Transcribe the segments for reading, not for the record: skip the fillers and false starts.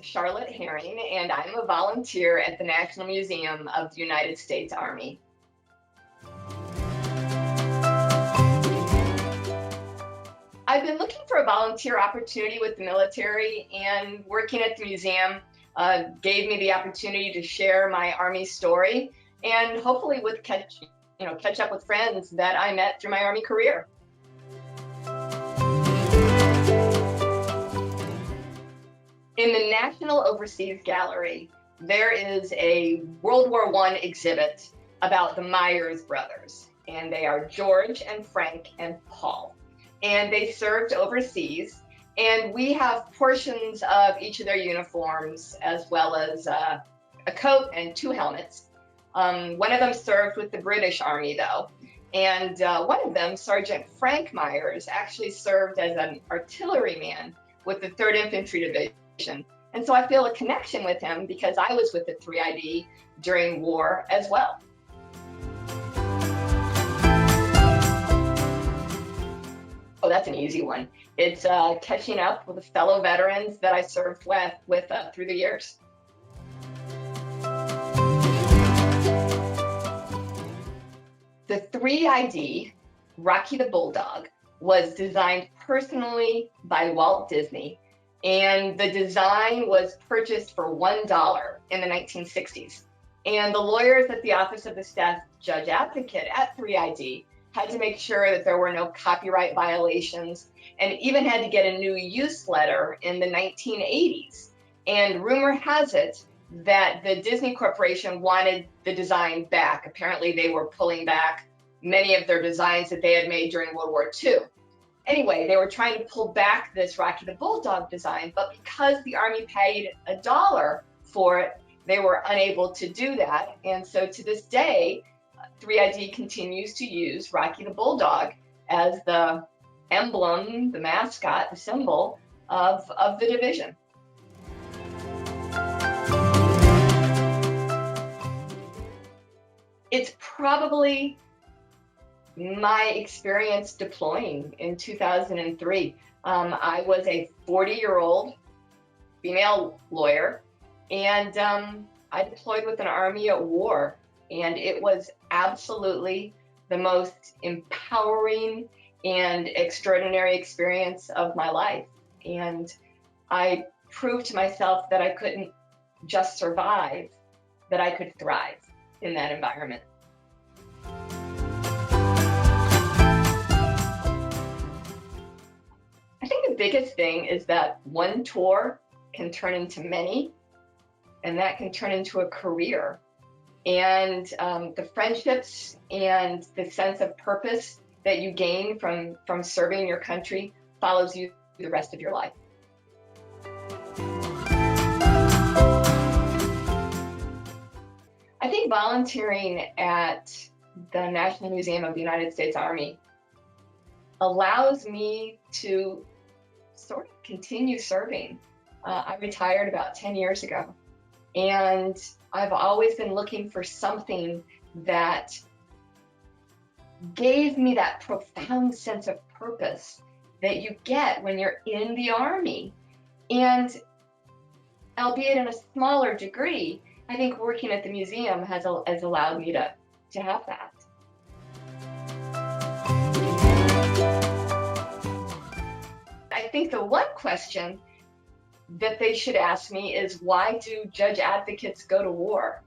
Charlotte Herring, and I'm a volunteer at the National Museum of the United States Army. I've been looking for a volunteer opportunity with the military, and working at the museum gave me the opportunity to share my Army story and hopefully catch up with friends that I met through my Army career. In the National Overseas Gallery, there is a World War I exhibit about the Myers brothers, and they are George and Frank and Paul. And they served overseas, and we have portions of each of their uniforms, as well as a coat and 2 helmets. One of them served with the British Army, though, and one of them, Sergeant Frank Myers, actually served as an artilleryman with the 3rd Infantry Division. And so I feel a connection with him because I was with the 3ID during war as well. Oh, that's an easy one. It's catching up with the fellow veterans that I served with through the years. The 3ID Rocky the Bulldog was designed personally by Walt Disney, and the design was purchased for $1 in the 1960s. And the lawyers at the Office of the Staff Judge Advocate at 3ID had to make sure that there were no copyright violations, and even had to get a new use letter in the 1980s. And rumor has it that the Disney Corporation wanted the design back. Apparently they were pulling back many of their designs that they had made during World War II. Anyway, they were trying to pull back this Rocky the Bulldog design, but because the Army paid $1 for it, they were unable to do that. And so to this day, 3ID continues to use Rocky the Bulldog as the emblem, the mascot, the symbol of the division. It's probably my experience deploying in 2003. I was a 40-year-old female lawyer, and I deployed with an Army at war, and it was absolutely the most empowering and extraordinary experience of my life. And I proved to myself that I couldn't just survive, that I could thrive in that environment. I think the biggest thing is that one tour can turn into many, and that can turn into a career. And the friendships and the sense of purpose that you gain from serving your country follows you the rest of your life. I think volunteering at the National Museum of the United States Army allows me to sort of continue serving. I retired about 10 years ago, and I've always been looking for something that gave me that profound sense of purpose that you get when you're in the Army. And albeit in a smaller degree, I think working at the museum has allowed me to have that. I think the one question that they should ask me is, why do judge advocates go to war?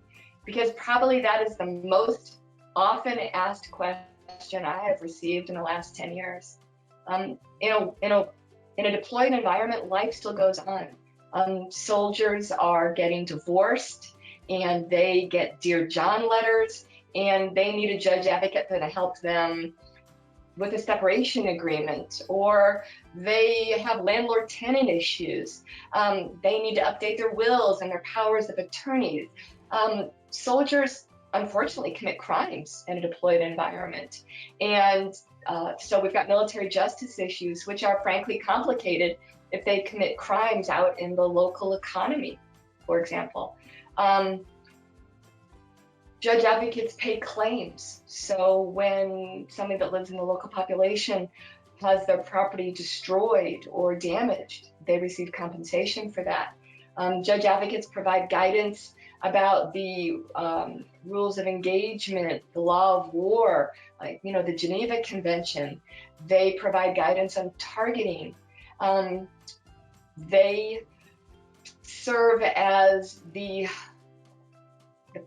Because probably that is the most often asked question I have received in the last 10 years. In a deployed environment, life still goes on. Soldiers are getting divorced, and they get Dear John letters, and they need a judge advocate to help them with a separation agreement, or they have landlord-tenant issues. They need to update their wills and their powers of attorney. Soldiers, unfortunately, commit crimes in a deployed environment. And so we've got military justice issues, which are frankly complicated if they commit crimes out in the local economy, for example. Judge advocates pay claims. So when somebody that lives in the local population has their property destroyed or damaged, they receive compensation for that. Judge advocates provide guidance about the rules of engagement, the law of war, like, the Geneva Convention. They provide guidance on targeting. They serve as the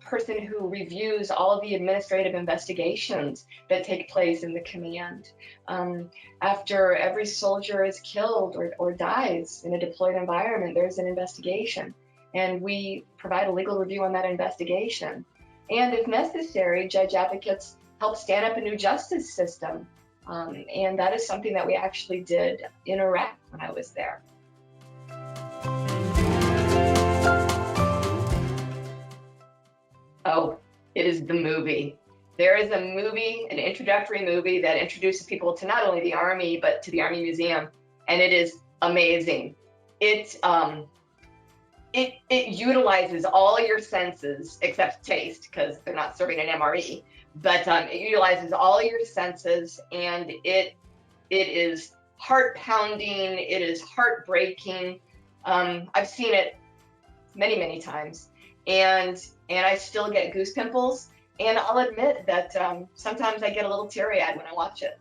person who reviews all of the administrative investigations that take place in the command. After every soldier is killed or dies in a deployed environment, there's an investigation, and we provide a legal review on that investigation. And if necessary, judge advocates help stand up a new justice system. And that is something that we actually did in Iraq when I was there. Oh, it is the movie. There is a movie, an introductory movie that introduces people to not only the Army, but to the Army Museum, and it is amazing. It utilizes all your senses except taste, because they're not serving an MRE, but it utilizes all your senses, and it is heart-pounding, it is heartbreaking. I've seen it many, many times, and I still get goose pimples, and I'll admit that sometimes I get a little teary-eyed when I watch it.